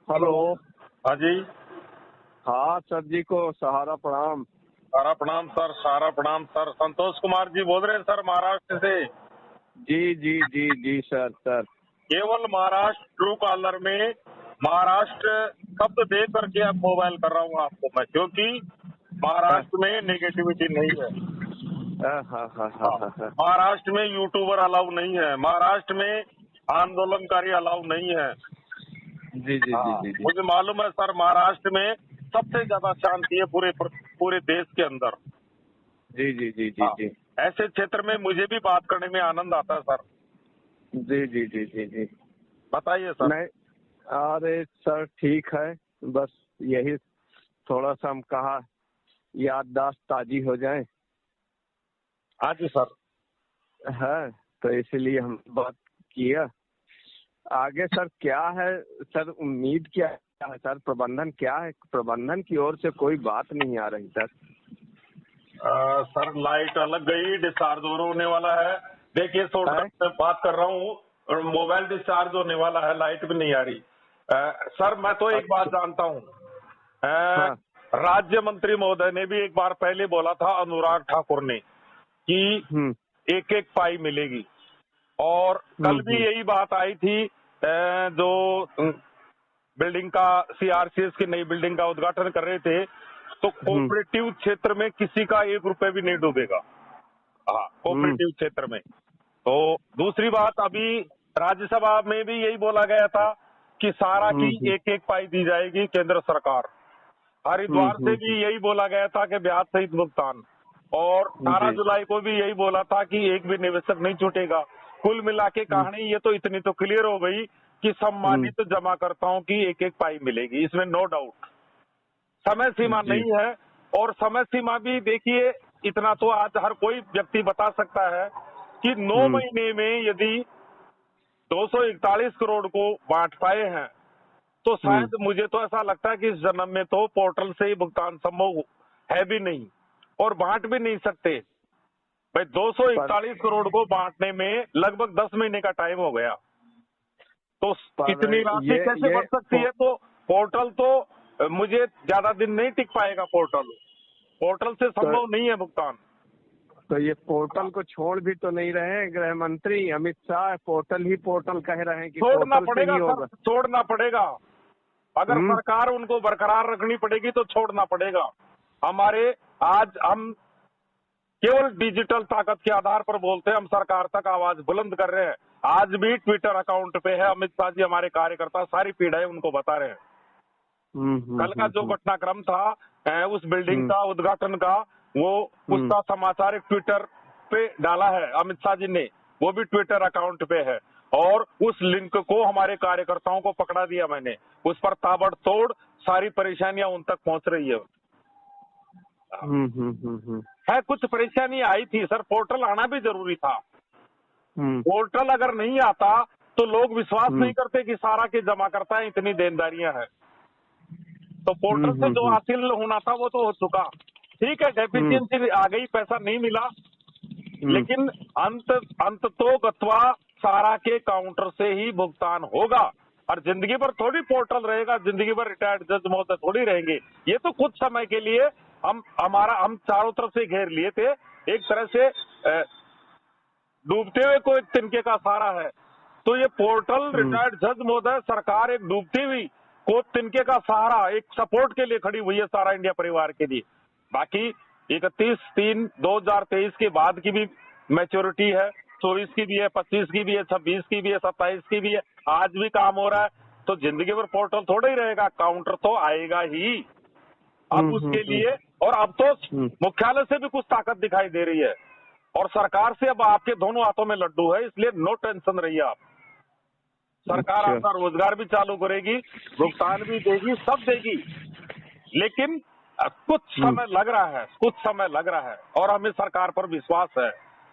Hello. हाँ जी। हाँ sir जी को सहारा प्रणाम। सारा प्रणाम सर, सारा प्रणाम सर। संतोष कुमार जी बोल रहे हैं सर, महाराष्ट्र से। जी जी जी जी सर। केवल महाराष्ट्र ट्रू कॉलर में महाराष्ट्र शब्द दे करके अब मोबाइल कर रहा हूँ आपको मैं, क्योंकि महाराष्ट्र में नेगेटिविटी नहीं है। हाँ हाँ हाँ हाँ हाँ, हाँ हाँ। महाराष्ट्र में यूट्यूबर अलाउ नहीं है, महाराष्ट्र में आंदोलनकारी अलाउ नहीं है। जी जी जी हाँ, जी जी मुझे मालूम है सर, महाराष्ट्र में सबसे ज्यादा शांति है पूरे देश के अंदर। जी जी जी जी हाँ, जी ऐसे क्षेत्र में मुझे भी बात करने में आनंद आता है सर। जी जी जी जी जी। बताइए सर। नहीं, अरे सर ठीक है, बस यही थोड़ा सा हम कहा याददाश्त ताजी हो जाए हाँ जी सर। है, तो इसलिए हम बात किया। आगे सर क्या है सर, उम्मीद क्या है सर, प्रबंधन क्या है? प्रबंधन की ओर से कोई बात नहीं आ रही सर। सर लाइट अलग गई, डिस्चार्ज और होने वाला है। देखिए है? मैं बात कर रहा हूँ और मोबाइल डिस्चार्ज होने वाला है, लाइट भी नहीं आ रही। सर मैं तो एक बात अच्छा। जानता हूँ। हाँ। राज्य मंत्री महोदय ने भी एक बार पहले बोला था, अनुराग ठाकुर ने, कि हम्म एक एक पाई मिलेगी। और कल भी हम्म। यही बात आई थी। जो बिल्डिंग का, सीआरसीएस की नई बिल्डिंग का उद्घाटन कर रहे थे, तो हम्म कोऑपरेटिव क्षेत्र में किसी का 1 रुपए भी नहीं डूबेगा। हाँ, हम्म कोऑपरेटिव क्षेत्र में। तो दूसरी बात, अभी राज्यसभा में भी यही बोला गया था कि सारा की हम्म एक एक पाई दी जाएगी केंद्र सरकार। हरिद्वार से हम्म। भी यही बोला गया था कि ब्याज सहित भुगतान। और 18 जी। जुलाई को भी यही बोला था कि एक भी निवेशक नहीं छूटेगा। कुल मिला के हम्म कहानी ये तो इतनी तो क्लियर हो गई कि हम्म। सम्मानित जमाकर्ताओं की एक एक पाई मिलेगी, इसमें नो डाउट। समय सीमा जी। नहीं है। और समय सीमा भी देखिए, इतना तो आज हर कोई व्यक्ति बता सकता है कि 9 हम्म महीने में यदि 241 करोड़ को बांट पाए हैं, तो हम्म। शायद मुझे तो ऐसा लगता है कि इस जन्म में तो पोर्टल से ही भुगतान संभव है भी नहीं, और बांट भी नहीं सकते भाई। पर 241 करोड़ को बांटने में लगभग 10 महीने का टाइम हो गया, तो पर इतनी राशि कैसे ये बढ़ सकती है? तो पोर्टल तो मुझे ज्यादा दिन नहीं टिक पाएगा। पोर्टल से तो, संभव नहीं है भुगतान। तो ये पोर्टल को छोड़ भी तो नहीं रहे हैं गृह मंत्री अमित शाह? पोर्टल ही पोर्टल कह रहे हैं कि छोड़ना पोर्टल से ही पड़ेगा सर, होगा। छोड़ना पड़ेगा। अगर हम्म सरकार उनको बरकरार रखनी पड़ेगी तो छोड़ना पड़ेगा। हमारे आज हम केवल डिजिटल ताकत के आधार पर बोलते हैं, हम सरकार तक आवाज बुलंद कर रहे हैं। आज भी ट्विटर अकाउंट पे है अमित शाह जी, हमारे कार्यकर्ता सारी पीड़ाएं उनको बता रहे हैं। कल का जो घटनाक्रम था, उस बिल्डिंग का उद्घाटन का, वो हम्म उसका समाचार एक ट्विटर पे डाला है अमित शाह जी ने, वो भी ट्विटर अकाउंट पे है। और उस लिंक को हमारे कार्यकर्ताओं को पकड़ा दिया मैंने, उस पर ताबड़तोड़ सारी परेशानियां उन तक पहुंच रही है। हम्म। कुछ परेशानी आई थी सर, पोर्टल आना भी जरूरी था। हम्म पोर्टल अगर नहीं आता तो लोग विश्वास हम्म नहीं करते कि सारा के जमा करता है, इतनी देनदारियां हैं। तो पोर्टल से जो हासिल होना था वो तो हो चुका। ठीक है, डेफिशिएंसी आ गई, पैसा नहीं मिला, लेकिन अंत तो गत्वा सारा के काउंटर से ही भुगतान होगा। और जिंदगी भर थोड़ी पोर्टल रहेगा, जिंदगी भर रिटायर्ड जज महोदय थोड़ी रहेंगे। ये तो कुछ समय के लिए हम चारों तरफ से घेर लिए थे। एक तरह से डूबते हुए को एक तिनके का सहारा है। तो ये पोर्टल, रिटायर्ड जज महोदय, सरकार एक डूबती हुई को तिनके का सहारा, एक सपोर्ट के लिए खड़ी हुई है सारा इंडिया परिवार के लिए। बाकी 31/3/2023 के बाद की भी मैच्योरिटी है, 24 की भी है, 25 की भी है, 26 की भी है, 27 की भी है। आज भी काम हो रहा है। तो जिंदगी भर पोर्टल थोड़ा ही रहेगा, काउंटर तो आएगा ही। अब उसके लिए, और अब तो मुख्यालय से भी कुछ ताकत दिखाई दे रही है, और सरकार से अब आपके दोनों हाथों में लड्डू है, इसलिए नो टेंशन रहिए आप। सरकार अच्छा। आपका रोजगार भी चालू करेगी, भुगतान भी देगी, सब देगी। लेकिन कुछ समय लग रहा है, कुछ समय लग रहा है, और हमें सरकार पर विश्वास है।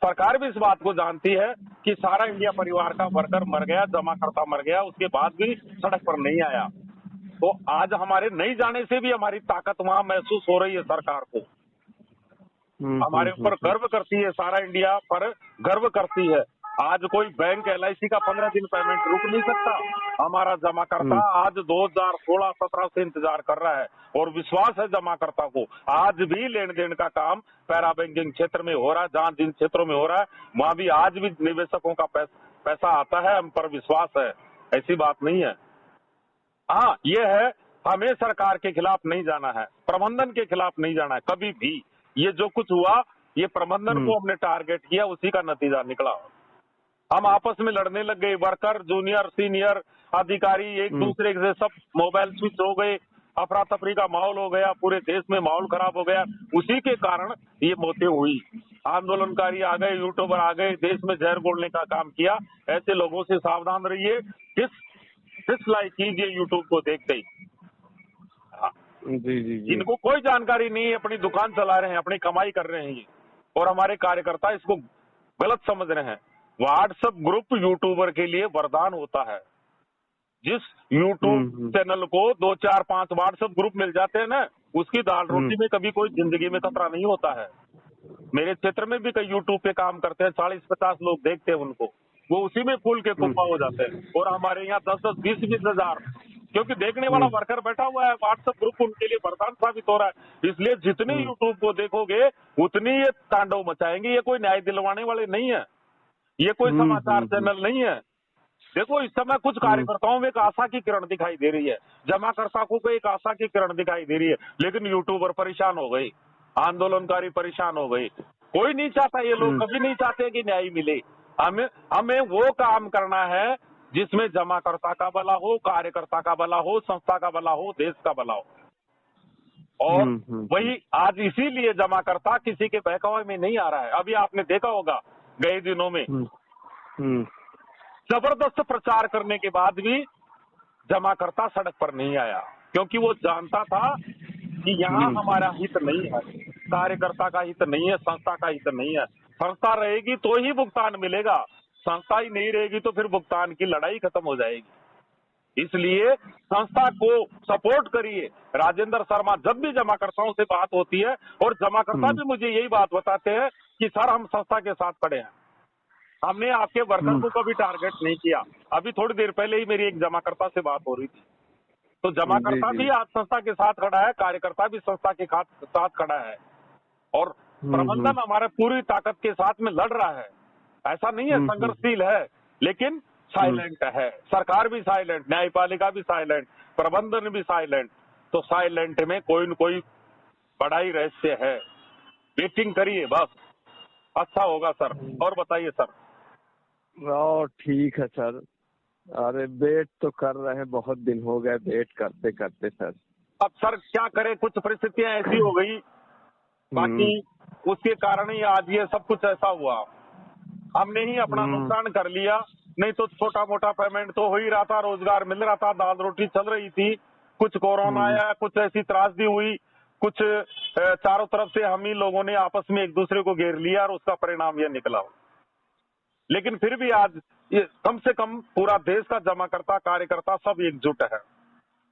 सरकार भी इस बात को जानती है कि सारा इंडिया परिवार का वर्कर मर गया, जमाकर्ता मर गया, उसके बाद भी सड़क पर नहीं आया। तो आज हमारे नहीं जाने से भी हमारी ताकत वहां महसूस हो रही है सरकार को। हमारे ऊपर गर्व करती है, सारा इंडिया पर गर्व करती है। आज कोई बैंक LIC का 15 दिन पेमेंट रुक नहीं सकता। हमारा जमाकर्ता आज 2016-17 से इंतजार कर रहा है और विश्वास है जमाकर्ता को आज भी लेन देन का काम पैरा बैंकिंग क्षेत्र में हो रहा है। जहाँ जिन क्षेत्रों में हो रहा है वहाँ भी आज भी निवेशकों का पैसा आता है, हम पर विश्वास है, ऐसी बात नहीं है। हाँ, ये है, हमें सरकार के खिलाफ नहीं जाना है, प्रबंधन के खिलाफ नहीं जाना है कभी भी। ये जो कुछ हुआ ये प्रबंधन को हमने टारगेट किया, उसी का नतीजा निकला। हम आपस में लड़ने लग गए, वर्कर, जूनियर, सीनियर अधिकारी एक दूसरे से सब मोबाइल स्विच हो गए, अफरा तफरी का माहौल हो गया, पूरे देश में माहौल खराब हो गया। उसी के कारण ये मौतें हुई। आंदोलनकारी आ गए, यूट्यूबर आ गए, देश में जहर घोलने का काम किया। ऐसे लोगों से सावधान रहिए, डिसलाइक कीजिए यूट्यूब को देखते ही। जी। इनको कोई जानकारी नहीं है, अपनी दुकान चला रहे हैं, अपनी कमाई कर रहे हैं ये, और हमारे कार्यकर्ता इसको गलत समझ रहे हैं। व्हाट्सएप ग्रुप यूट्यूबर के लिए वरदान होता है। जिस यूट्यूब चैनल को 2, 4, 5 व्हाट्सएप ग्रुप मिल जाते हैं ना, उसकी दाल रोटी में कभी कोई जिंदगी में खतरा नहीं होता है। मेरे क्षेत्र में भी कई यूट्यूब पे काम करते हैं, 40-50 लोग देखते हैं उनको, वो उसी में फूल के कुप्पा हो जाते हैं। और हमारे यहाँ 10-10, 20-20 हजार, क्योंकि देखने वाला वर्कर बैठा हुआ है। व्हाट्सएप ग्रुप उनके लिए वरदान साबित हो रहा है। इसलिए जितने यूट्यूब को देखोगे उतनी ये तांडव मचाएंगे। ये कोई न्याय दिलवाने वाले नहीं है, ये कोई समाचार चैनल नहीं है। देखो, इस समय कुछ कार्यकर्ताओं में एक आशा की किरण दिखाई दे रही है, जमाकर्ता को एक आशा की किरण दिखाई दे रही है, लेकिन यूट्यूबर परेशान हो गई, आंदोलनकारी परेशान हो गई। कोई नहीं चाहता, ये लोग कभी नहीं चाहते कि न्याय मिले। हमें वो काम करना है जिसमें जमाकर्ता का भला हो, कार्यकर्ता का भला हो, संस्था का भला हो, देश का भला हो। और वही आज इसीलिए जमाकर्ता किसी के बहकावे में नहीं आ रहा है। अभी आपने देखा होगा गए दिनों में जबरदस्त प्रचार करने के बाद भी जमाकर्ता सड़क पर नहीं आया, क्योंकि वो जानता था कि यहाँ हमारा हित नहीं है, कार्यकर्ता का हित नहीं है, संस्था का हित नहीं है। संस्था रहेगी तो ही भुगतान मिलेगा, संस्था ही नहीं रहेगी तो फिर भुगतान की लड़ाई खत्म हो जाएगी। इसलिए संस्था को सपोर्ट करिए। राजेंद्र शर्मा जब भी जमाकर्ताओं से बात होती है, और जमाकर्ता भी मुझे यही बात बताते हैं कि सर हम संस्था के साथ खड़े हैं, हमने आपके वर्कर को कभी टारगेट नहीं किया। अभी थोड़ी देर पहले ही मेरी एक जमाकर्ता से बात हो रही थी, तो जमाकर्ता भी आज संस्था के साथ खड़ा है, कार्यकर्ता भी संस्था के साथ खड़ा है, और प्रबंधन हमारे पूरी ताकत के साथ में लड़ रहा है। ऐसा नहीं है, संघर्षशील है, लेकिन साइलेंट है। सरकार भी साइलेंट, न्यायपालिका भी साइलेंट, प्रबंधन भी साइलेंट। तो साइलेंट में कोई न कोई बड़ा ही रहस्य है। वेटिंग करिए, बस अच्छा होगा सर। और बताइए सर। ठीक है सर। अरे वेट तो कर रहे हैं, बहुत दिन हो गए वेट करते करते सर। अब सर क्या करें, कुछ परिस्थितियां ऐसी हो गई, बाकी उसके कारण ही आज ये सब कुछ ऐसा हुआ। हमने ही अपना नुकसान कर लिया, नहीं तो छोटा मोटा पेमेंट तो हो ही रहा था, रोजगार मिल रहा था, दाल रोटी चल रही थी। कुछ कोरोना आया, कुछ ऐसी त्रासदी हुई, कुछ चारों तरफ से हम ही लोगों ने आपस में एक दूसरे को घेर लिया, और उसका परिणाम ये निकला। लेकिन फिर भी आज ये कम से कम पूरा देश का जमाकर्ता, कार्यकर्ता सब एकजुट है,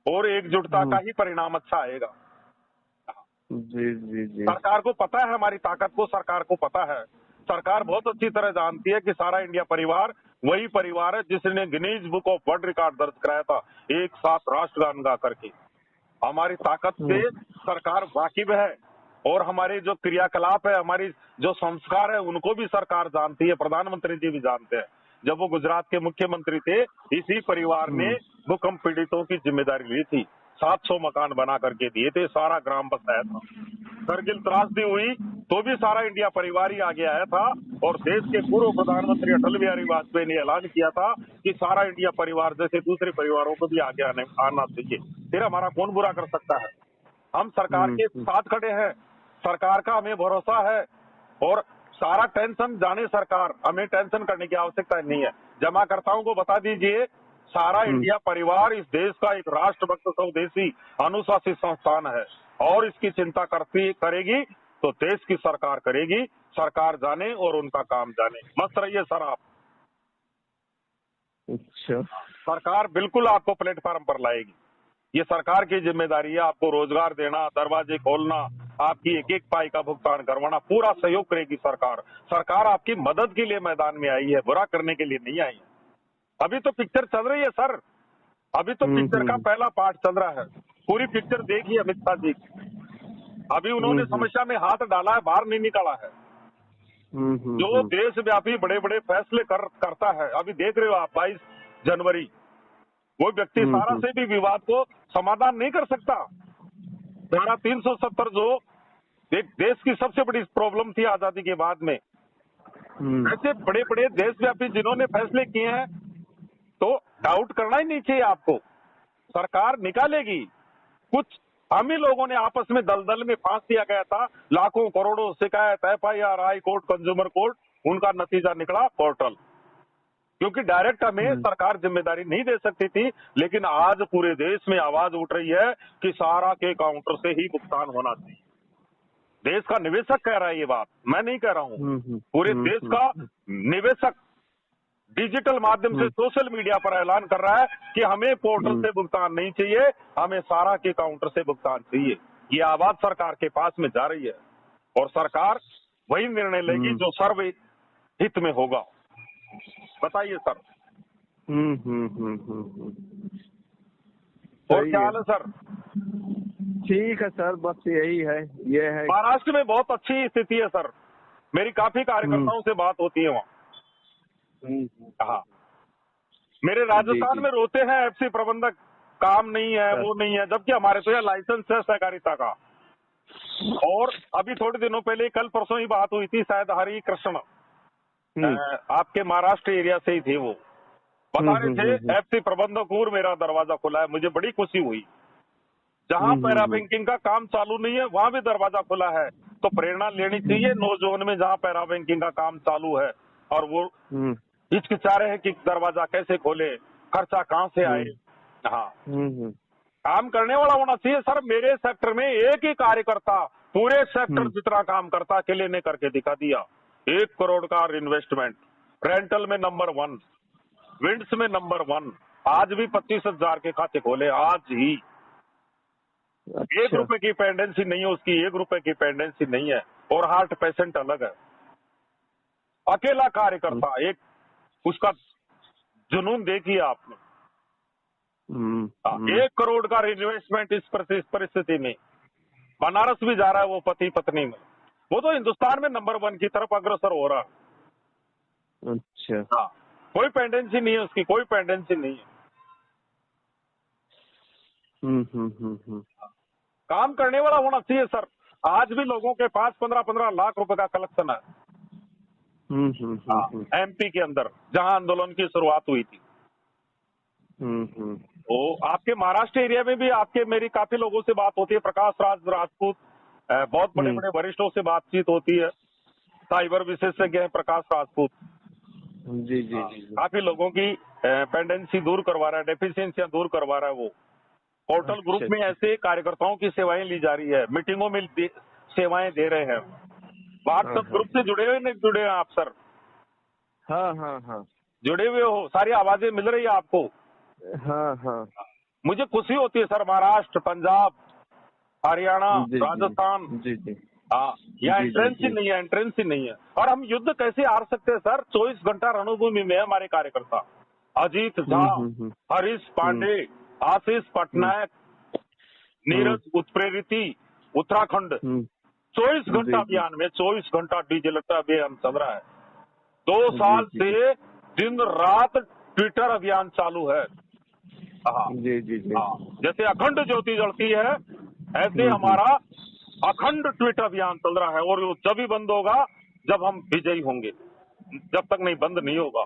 और एकजुटता का ही परिणाम अच्छा आएगा। जी। सरकार को पता है हमारी ताकत को, सरकार को पता है, सरकार बहुत अच्छी तरह जानती है कि सारा इंडिया परिवार वही परिवार है जिसने Guinness book of world record दर्ज कराया था, एक साथ राष्ट्रगान गा करके। हमारी ताकत से सरकार वाकिफ है, और हमारे जो क्रियाकलाप है, हमारी जो संस्कार है, उनको भी सरकार जानती है, प्रधानमंत्री जी भी जानते हैं। जब वो गुजरात के मुख्यमंत्री थे, इसी परिवार ने भूकंप पीड़ितों की जिम्मेदारी ली थी, 700 मकान बना करके दिए थे, सारा ग्राम बसाया था। करगिल त्रासदी हुई तो भी सारा इंडिया परिवार ही आगे आया था, और देश के पूर्व प्रधानमंत्री अटल बिहारी वाजपेयी ने ऐलान किया था कि सारा इंडिया परिवार जैसे दूसरे परिवारों को भी आगे आना चाहिए। फिर हमारा कौन बुरा कर सकता है। हम सरकार के साथ खड़े हैं, सरकार का हमें भरोसा है, और सारा टेंशन जाने सरकार, हमें टेंशन करने की आवश्यकता नहीं है। जमाकर्ताओं को बता दीजिए, सारा इंडिया परिवार इस देश का एक राष्ट्रभक्त स्वदेशी अनुशासित संस्थान है, और इसकी चिंता करेगी तो देश की सरकार करेगी। सरकार जाने और उनका काम जाने। मस्त रहिए सर आप। अच्छा, सरकार बिल्कुल आपको प्लेटफॉर्म पर लाएगी। ये सरकार की जिम्मेदारी है, आपको रोजगार देना, दरवाजे खोलना, आपकी एक एक पाई का भुगतान करवाना, पूरा सहयोग करेगी सरकार। सरकार आपकी मदद के लिए मैदान में आई है, बुरा करने के लिए नहीं आई है। अभी तो पिक्चर चल रही है सर, अभी तो पिक्चर का पहला पार्ट चल रहा है। पूरी पिक्चर देखिए अमित शाह जी। अभी उन्होंने समस्या में हाथ डाला है, बाहर नहीं निकाला है। जो देशव्यापी बड़े बड़े फैसले करता है, अभी देख रहे हो आप 22 जनवरी, वो व्यक्ति सारा से भी विवाद को समाधान नहीं कर सकता। धारा 370 जो एक देश की सबसे बड़ी प्रॉब्लम थी आजादी के बाद में, ऐसे बड़े बड़े देशव्यापी जिन्होंने फैसले किए हैं, तो डाउट करना ही नहीं चाहिए आपको। सरकार निकालेगी। कुछ हम ही लोगों ने आपस में दलदल में फांस दिया गया था, लाखों करोड़ों शिकायत, FIR, high court, consumer court, उनका नतीजा निकला पोर्टल। क्योंकि डायरेक्ट हमें सरकार जिम्मेदारी नहीं दे सकती थी, लेकिन आज पूरे देश में आवाज उठ रही है कि सारा के काउंटर से ही भुगतान होना चाहिए। देश का निवेशक कह रहा है ये बात, मैं नहीं कह रहा हूं। पूरे देश का निवेशक डिजिटल माध्यम से सोशल मीडिया पर ऐलान कर रहा है कि हमें पोर्टल से भुगतान नहीं चाहिए, हमें सारा के काउंटर से भुगतान चाहिए। ये आवाज सरकार के पास में जा रही है और सरकार वही निर्णय लेगी जो सर्व हित में होगा। बताइए सर। और क्या हाल है सर? ठीक है सर, बस यही है, ये है। महाराष्ट्र में बहुत अच्छी स्थिति है सर, मेरी काफी कार्यकर्ताओं से बात होती है वहाँ। हाँ, मेरे राजस्थान में रोते हैं FC प्रबंधक, काम नहीं है, वो नहीं है, जबकि हमारे तो यह लाइसेंस है सहकारिता का। और अभी थोड़े दिनों पहले, कल परसों ही बात हुई थी, शायद हरि कृष्ण आपके महाराष्ट्र एरिया से ही थे, वो बता रहे थे FC प्रबंधक और मेरा दरवाजा खुला है। मुझे बड़ी खुशी हुई। जहां पैरा बैंकिंग का काम चालू नहीं है वहां भी दरवाजा खुला है, तो प्रेरणा लेनी चाहिए नौजवान में जहां पैरा बैंकिंग का काम चालू है और वो हिचकिचा रहे हैं कि दरवाजा कैसे खोले, खर्चा कहां से आए। हाँ, काम करने वाला होना चाहिए सर। मेरे सेक्टर में एक ही कार्यकर्ता पूरे सेक्टर जितना काम करता अकेले ने करके दिखा दिया। 1 करोड़ का इन्वेस्टमेंट, रेंटल में नंबर 1, विंड्स में नंबर 1, आज भी 25,000 के खाते खोले आज ही। अच्छा। 1 रुपए की पेंडेंसी नहीं है उसकी, 1 रुपए की पेंडेंसी नहीं है, और हार्ट पेशेंट अलग है। अकेला कार्यकर्ता, एक उसका जुनून देखिए आपने। 1 करोड़ का इन्वेस्टमेंट इस परिस्थिति में, बनारस भी जा रहा है वो पति पत्नी में, वो तो हिंदुस्तान में नंबर 1 की तरफ अग्रसर हो रहा है। अच्छा। हाँ, कोई पेंडेंसी नहीं है उसकी, कोई पेंडेंसी नहीं है। काम करने वाला होना चाहिए सर। आज भी लोगों के पास 15-15 लाख रुपए का कलेक्शन है। MP के अंदर जहां आंदोलन की शुरुआत हुई थी। तो आपके महाराष्ट्र एरिया में भी आपके मेरी काफी लोगों से बात होती है, प्रकाश राज राजपूत, बहुत बड़े बड़े वरिष्ठों से बातचीत होती है। साइबर विशेषज्ञ है प्रकाश राजपूत। जी जी जी। काफी लोगों की पेंडेंसी दूर करवा रहा है, डेफिशिएंसियां दूर करवा रहा है वो। पोर्टल ग्रुप में ऐसे कार्यकर्ताओं की सेवाएं ली जा रही है, मीटिंगों में सेवाएं दे रहे हैं। व्हाट्सएप ग्रुप से जुड़े हुए नहीं जुड़े हैं आप सर? हाँ, जुड़े हुए हो, सारी आवाजें मिल रही है आपको? हाँ। मुझे खुशी होती है सर, महाराष्ट्र, पंजाब, हरियाणा, राजस्थान। जी। हाँ, यहाँ एंट्रेंस ही नहीं है। और हम युद्ध कैसे हार सकते हैं सर? 24 घंटा रणभूमि में हमारे कार्यकर्ता, अजीत झा, हरीश पांडे, आशीष पटनायक, नीरज उत्प्रेरिती, उत्तराखंड, 24 घंटा अभियान में, 24 घंटा डीजे लगता अभियान चल रहा है। 2 साल से दिन रात ट्विटर अभियान चालू है। हाँ जी। हाँ, जैसे अखंड ज्योति जलती है, ऐसे हमारा अखंड ट्विटर अभियान चल रहा है। और वो जब ही बंद होगा जब हम विजयी होंगे, जब तक नहीं बंद नहीं होगा।